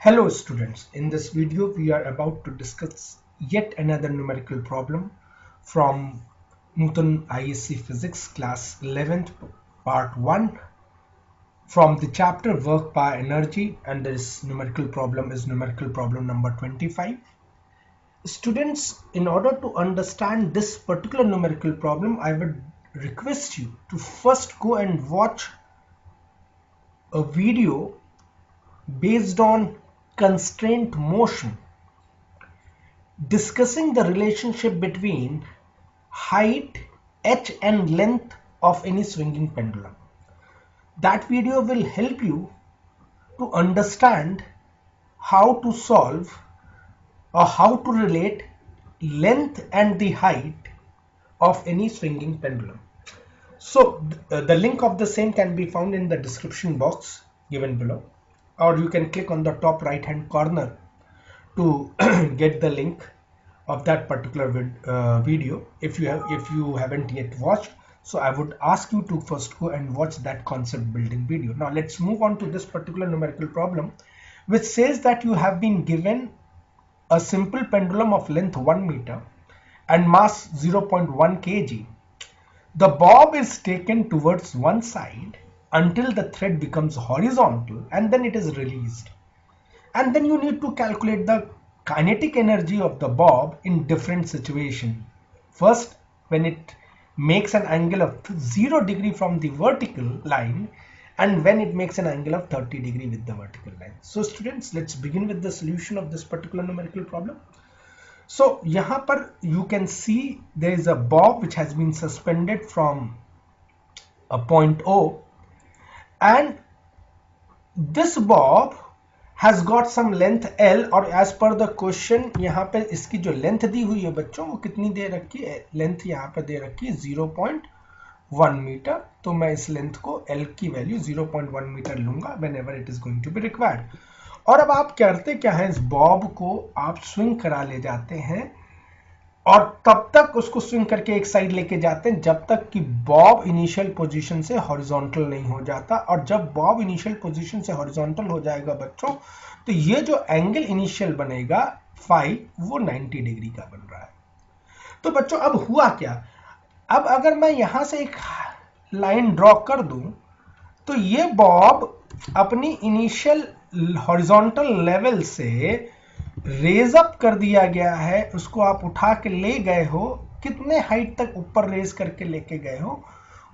Hello students, in this video we are about to discuss yet another numerical problem from Newton ISC Physics class 11th part 1 from the chapter work by energy, and this numerical problem is numerical problem number 25. Students, in order to understand this particular numerical problem, I would request you to first go and watch a video based on constraint motion, discussing the relationship between height, h and length of any swinging pendulum. That video will help you to understand how to solve or how to relate length and the height of any swinging pendulum. So the link of the same can be found in the description box given below, or you can click on the top right hand corner to get the link of that particular video if you haven't yet watched. So I would ask you to first go and watch that concept building video. Now let's move on to this particular numerical problem, which says that you have been given a simple pendulum of length 1 meter and mass 0.1 kg. The bob is taken towards one side until the thread becomes horizontal, and then it is released. And then you need to calculate the kinetic energy of the bob in different situations. First, when it makes an angle of 0 degree from the vertical line, and when it makes an angle of 30 degree with the vertical line. So students, let's begin with the solution of this particular numerical problem. So यहाँ पर you can see there is a bob which has been suspended from a point O, and this bob has got some length L, और as per the question यहाँ पे इसकी जो length दी हुई है बच्चों वो कितनी दे रखी है, लेंथ यहाँ पे दे रखी है 0.1 मीटर. तो मैं इस लेंथ को L की वैल्यू 0.1 मीटर लूंगा whenever it is going to be required. और अब आप करते क्या है, इस बॉब को आप स्विंग करा ले जाते हैं और तब तक उसको स्विंग करके एक साइड लेके जाते हैं जब तक कि बॉब इनिशियल पोजीशन से हॉरिजॉन्टल नहीं हो जाता. और जब बॉब इनिशियल पोजीशन से हॉरिजॉन्टल हो जाएगा बच्चों, तो ये जो एंगल इनिशियल बनेगा फाई, वो 90 डिग्री का बन रहा है. तो बच्चों अब हुआ क्या, अब अगर मैं यहां से एक लाइन ड्रॉ कर दूं तो ये बॉब अपनी इनिशियल हॉरिजॉन्टल लेवल से रेज अप कर दिया गया है. उसको आप उठा के ले गए हो, कितने हाइट तक ऊपर रेज करके लेके गए हो,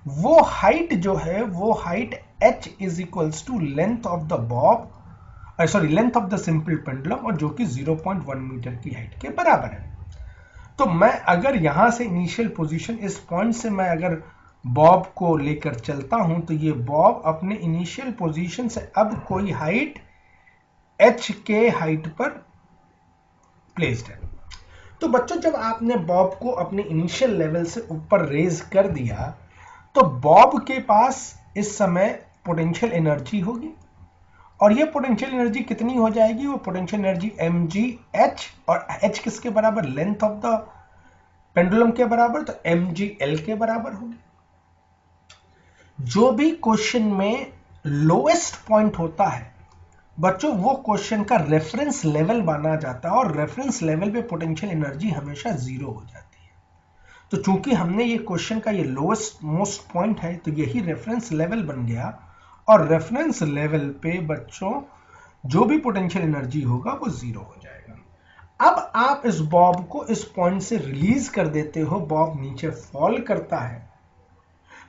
वो हाइट जो है वो height h is equals to length of the bob, sorry length of the simple pendulum, और जो कि 0.1 मीटर की हाइट के बराबर है. तो मैं अगर यहां से इनिशियल पोजीशन इस पॉइंट से मैं अगर बॉब को लेकर चलता हूं तो ये बॉब अपने इनिशियल पोजीशन से अब कोई हाइट h के हाइट पर प्लेस्ड है. तो बच्चों जब आपने बॉब को अपने इनिशियल लेवल से ऊपर रेज कर दिया तो बॉब के पास इस समय पोटेंशियल एनर्जी होगी, और ये पोटेंशियल एनर्जी कितनी हो जाएगी, वो पोटेंशियल एनर्जी mgh, और h किसके बराबर, लेंथ ऑफ द पेंडुलम के बराबर, तो mgl के बराबर होगी. जो भी क्वेश्चन में लोएस्ट पॉइंट होता है बच्चों वो क्वेश्चन का रेफरेंस लेवल माना जाता है, और रेफरेंस लेवल पे पोटेंशियल एनर्जी हमेशा जीरो हो जाती है. तो चूंकि हमने ये क्वेश्चन का ये लोएस्ट मोस्ट पॉइंट है तो यही रेफरेंस लेवल बन गया, और रेफरेंस लेवल पे बच्चों जो भी पोटेंशियल एनर्जी होगा वो जीरो हो जाएगा. अब आप इस बॉब को इस पॉइंट से रिलीज कर देते हो, बॉब नीचे फॉल करता है,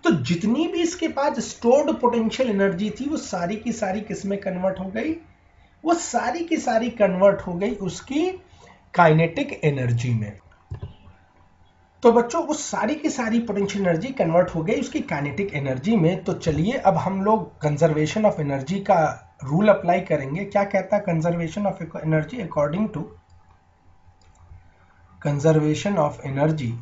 तो जितनी भी इसके पास स्टोर्ड पोटेंशियल एनर्जी थी वो सारी की सारी किसमें कन्वर्ट हो गई, वो सारी की सारी कन्वर्ट हो गई उसकी काइनेटिक एनर्जी में. तो बच्चों उस सारी की सारी पोटेंशियल एनर्जी कन्वर्ट हो गई उसकी काइनेटिक एनर्जी में. तो चलिए अब हम लोग कंजर्वेशन ऑफ एनर्जी का रूल अप्लाई करेंगे. क्या कहता है conservation of energy, according to conservation of energy,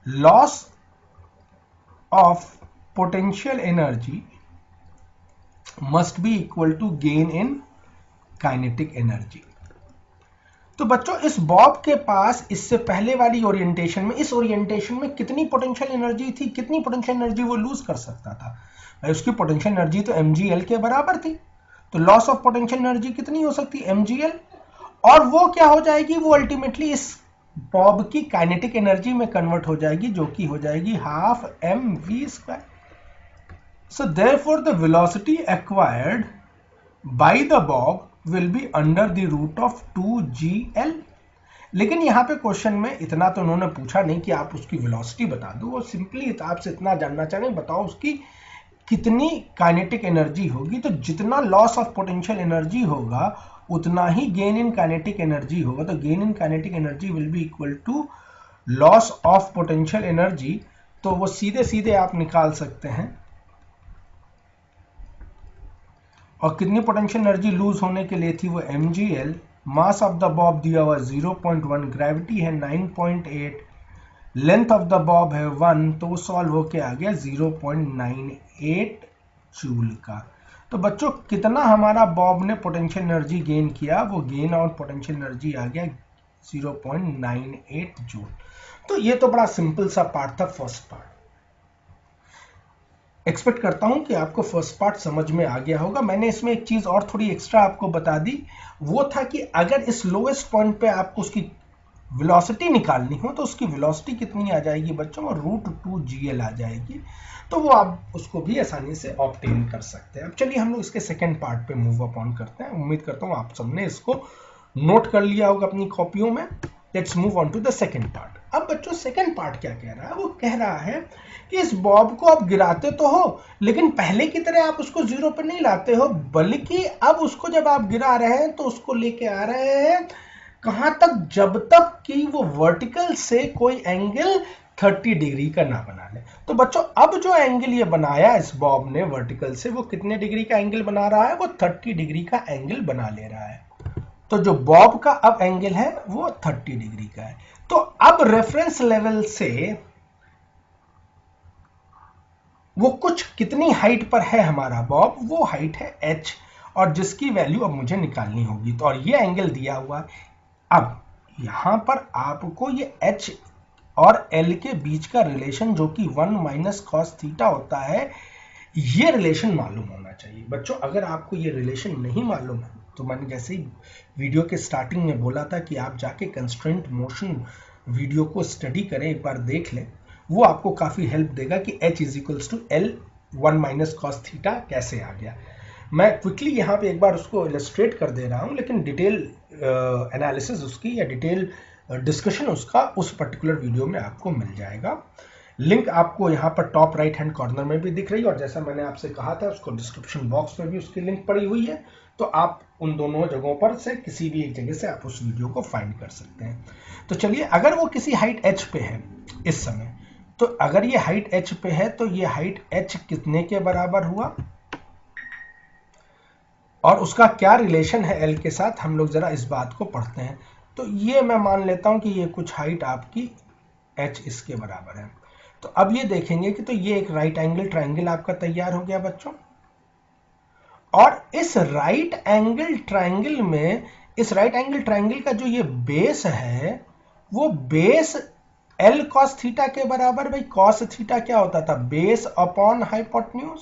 loss of potential energy must be equal to gain in kinetic energy. तो बच्चों इस बॉब के पास इससे पहले वाली ओरिएंटेशन में, इस ओरिएंटेशन में कितनी पोटेंशियल एनर्जी थी, कितनी पोटेंशियल एनर्जी वो लूज कर सकता था? भाई उसकी पोटेंशियल एनर्जी तो mgl के बराबर थी, तो लॉस ऑफ पोटेंशियल एनर्जी कितनी हो सकती है? mgl। और वो क्या हो जाएगी? वो अल्टीमेटली इस बॉब की काइनेटिक एनर्जी में कन्वर्ट हो जाएगी, जो कि हो जाएगी half mv²। So therefore the velocity acquired by the Bob will be under the root of 2gl। लेकिन यहाँ पे क्वेश्चन में इतना तो उन्होंने पूछा नहीं कि आप उसकी वेलोसिटी बता दो, वो सिंपली आपसे इतना जानना चाह रहे हैं, बताओ उसकी कितनी काइनेटिक एनर्जी होगी। तो जितना लॉस ऑफ पोटेंशियल एनर्जी होगा उतना ही गेन इन काइनेटिक एनर्जी होगा। तो gain in kinetic energy will be equal to loss of potential energy. तो वो सीधे सीधे आप निकाल सकते हैं। और कितनी पोटेंशियल एनर्जी लूज होने के लिए थी? वो mgl। Mass of the Bob दिया हुआ 0.1, ग्रेविटी है 9.8, लेंथ ऑफ द बॉब है 1, तो वो सॉल्व होके आ गया 0.98 जूल का। तो बच्चों कितना हमारा बॉब ने पोटेंशियल एनर्जी गेन किया? वो गेन और पोटेंशियल एनर्जी आ गया 0.98 जूल। तो ये तो बड़ा सिंपल सा पार्ट था, फर्स्ट पार्ट। एक्सपेक्ट करता हूं कि आपको फर्स्ट पार्ट समझ में आ गया होगा। मैंने इसमें एक चीज और थोड़ी एक्स्ट्रा आपको बता दी, वो था कि अगर इस लोएस्ट पॉइंट पे आपको उसकी वेलोसिटी निकालनी हो तो उसकी वेलोसिटी कितनी आ जाएगी बच्चों? और √2gl आ जाएगी। तो वो आप उसको भी आसानी से ऑब्टेन कर सकते हैं। अब चलिए हम लोग इसके सेकेंड पार्ट पे मूव अप ऑन करते हैं। उम्मीद करता हूँ आप सबने इसको नोट कर लिया होगा अपनी कॉपियों में। Let's move on to the second part. अब बच्चों सेकेंड पार्ट क्या कह रहा है? वो कह रहा है कि इस बॉब को आप गिराते तो हो, लेकिन पहले की तरह आप उसको जीरो पे नहीं लाते हो, बल्कि अब उसको जब आप गिरा रहे हैं तो उसको लेके आ रहे हैं कहां तक? जब तक कि वो वर्टिकल से कोई एंगल 30 डिग्री का ना बना ले। तो बच्चों अब जो एंगल ये बनाया इस बॉब ने वर्टिकल से, वो कितने डिग्री का एंगल बना रहा है? वो 30 डिग्री का एंगल बना ले रहा है। तो जो बॉब का अब एंगल है वो 30 डिग्री का है। तो अब रेफरेंस लेवल से वो कुछ कितनी हाइट पर है हमारा बॉब? वो हाइट है h, और जिसकी वैल्यू अब मुझे निकालनी होगी। तो और ये एंगल दिया हुआ है। अब यहां पर आपको ये h और l के बीच का रिलेशन जो कि 1 - cos थीटा होता है, ये रिलेशन मालूम होना चाहिए। बच्चों अगर आपको ये रिलेशन नहीं मालूम है तो मैंने जैसे ही वीडियो के स्टार्टिंग में बोला था कि आप जाके कंस्ट्रेंट मोशन वीडियो को स्टडी करें, एक बार देख लें, वो आपको काफी हेल्प देगा कि h = L 1 - cos थीटा कैसे आ गया। मैं क्विकली यहाँ पे एक बार उसको इलस्ट्रेट कर दे रहा हूँ, लेकिन डिटेल एनालिसिस उसकी या डिटेल डिस्कशन उसका उस पर्टिकुलर वीडियो में आपको मिल जाएगा। लिंक आपको यहाँ पर टॉप राइट हैंड कॉर्नर में भी दिख रही है, और जैसा मैंने आपसे कहा था उसको डिस्क्रिप्शन बॉक्स में भी उसकी लिंक पड़ी हुई है। तो आप उन दोनों जगहों पर से किसी भी एक जगह से आप उस वीडियो को फाइंड कर सकते हैं। तो चलिए, अगर वो किसी हाइट h पे है इस समय, तो अगर ये हाइट h पे है तो ये हाइट h कितने के बराबर हुआ और उसका क्या रिलेशन है l के साथ, हम लोग जरा इस बात को पढ़ते हैं। तो ये मैं मान लेता हूं कि ये कुछ हाइट आपकी h इसके बराबर है। तो अब ये देखेंगे कि तो ये एक राइट एंगल ट्रायंगल आपका तैयार हो गया बच्चों। और इस राइट एंगल ट्रायंगल में, इस राइट एंगल ट्रायंगल का जो ये बेस है वो बेस L cos थीटा के बराबर। भाई cos थीटा क्या होता था? Base upon hypotenuse.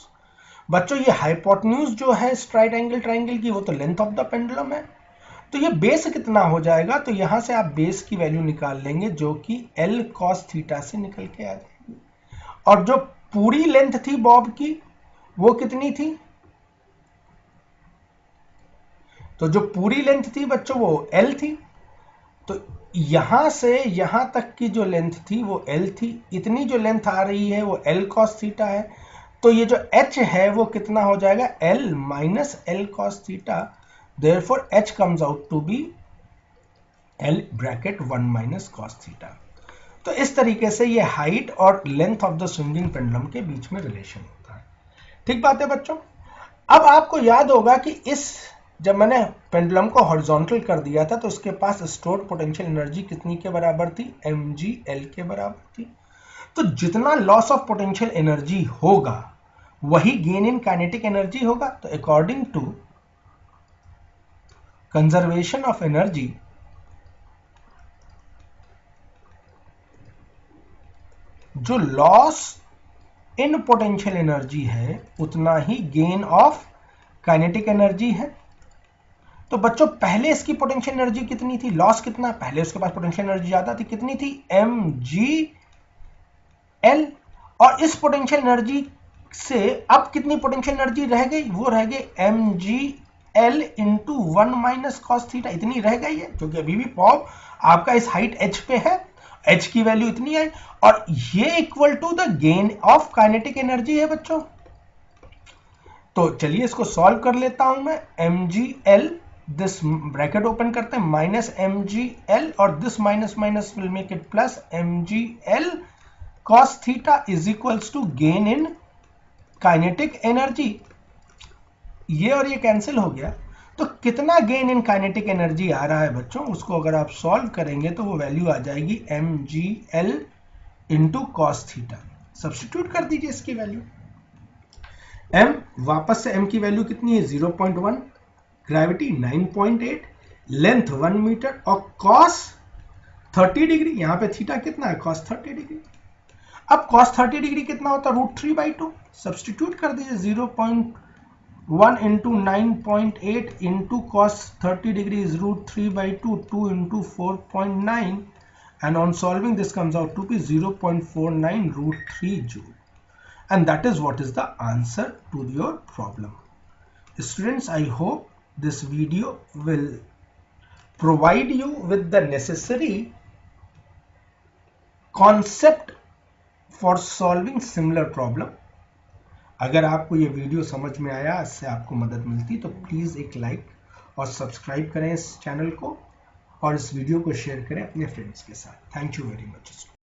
बच्चों ये हाइपोटेन्यूज जो है इस राइट एंगल ट्रायंगल की, वो तो लेंथ ऑफ द पेंडुलम है। तो ये बेस कितना हो जाएगा? तो यहां से आप बेस की वैल्यू निकाल लेंगे जो कि L cos थीटा से निकल के आ जाएगी। और जो पूरी लेंथ थी बॉब की वो कितनी थी? तो जो पूरी लेंथ थी बच्चों वो L थी। तो यहां से यहां तक की जो लेंथ थी वो L थी। इतनी जो लेंथ आ रही है वो L cos थीटा है। तो ये जो h है वो कितना हो जाएगा? L - L cos theta. Therefore h comes out to be L bracket 1 - cos theta. तो इस तरीके से ये हाइट और length of the swinging pendulum के बीच में रिलेशन होता है। ठीक बात है बच्चों। अब आपको याद होगा कि जब मैंने पेंडुलम को हॉरिजॉन्टल कर दिया था तो उसके पास स्टोर्ड पोटेंशियल एनर्जी कितनी के बराबर थी? mgl के बराबर थी। तो जितना लॉस ऑफ पोटेंशियल एनर्जी होगा वही गेन इन काइनेटिक एनर्जी होगा। तो according to conservation of energy, जो लॉस इन पोटेंशियल एनर्जी है उतना ही गेन ऑफ काइनेटिक एनर्जी है। तो बच्चों पहले इसकी पोटेंशियल एनर्जी कितनी थी, लॉस कितना, पहले उसके पास पोटेंशियल एनर्जी ज्यादा थी, कितनी थी mgl, और इस पोटेंशियल एनर्जी से अब कितनी पोटेंशियल एनर्जी रह गई, वो रह गई mgl into 1 minus cos theta, इतनी रह गई है, क्योंकि अभी भी बॉब आपका इस हाइट h पे है, h की वैल्यू इतनी है, और ये equal to the gain of kinetic energy है बच्चों। तो चलिए इसको सॉल्व कर लेता हूं मैं। mgl, दिस ब्रैकेट ओपन करते हैं, माइनस mgl, और this minus minus will make it plus mgl cos theta is equals to gain in kinetic energy. ये और ये कैंसिल हो गया, तो कितना गेन इन काइनेटिक एनर्जी आ रहा है बच्चों, उसको अगर आप सॉल्व करेंगे तो वो वैल्यू आ जाएगी mgl into cos theta. Substitute कर दीजिए इसकी वैल्यू। m, वापस से m की वैल्यू कितनी है 0.1, ग्रेविटी 9.8, लेंथ 1 मीटर, और कॉस 30 डिग्री, यहां पे थीटा कितना है कॉस 30 डिग्री। अब कॉस 30 डिग्री कितना होता है √3/2, सब्स्टिट्यूट कर दीजिए 0.1 into 9.8 into cos 30 degree is √3/2, 2 into 4.9, and on solving this comes out to be 0.49 √3 joule, and that is what is the answer to your problem. Students, I hope this video will provide you with the necessary concept for solving similar problem. अगर आपको ये video समझ में आया, इससे आपको मदद मिलती, तो प्लीज एक लाइक और सब्सक्राइब करें इस चैनल को, और इस वीडियो को शेयर करें अपने फ्रेंड्स के साथ। Thank you very much.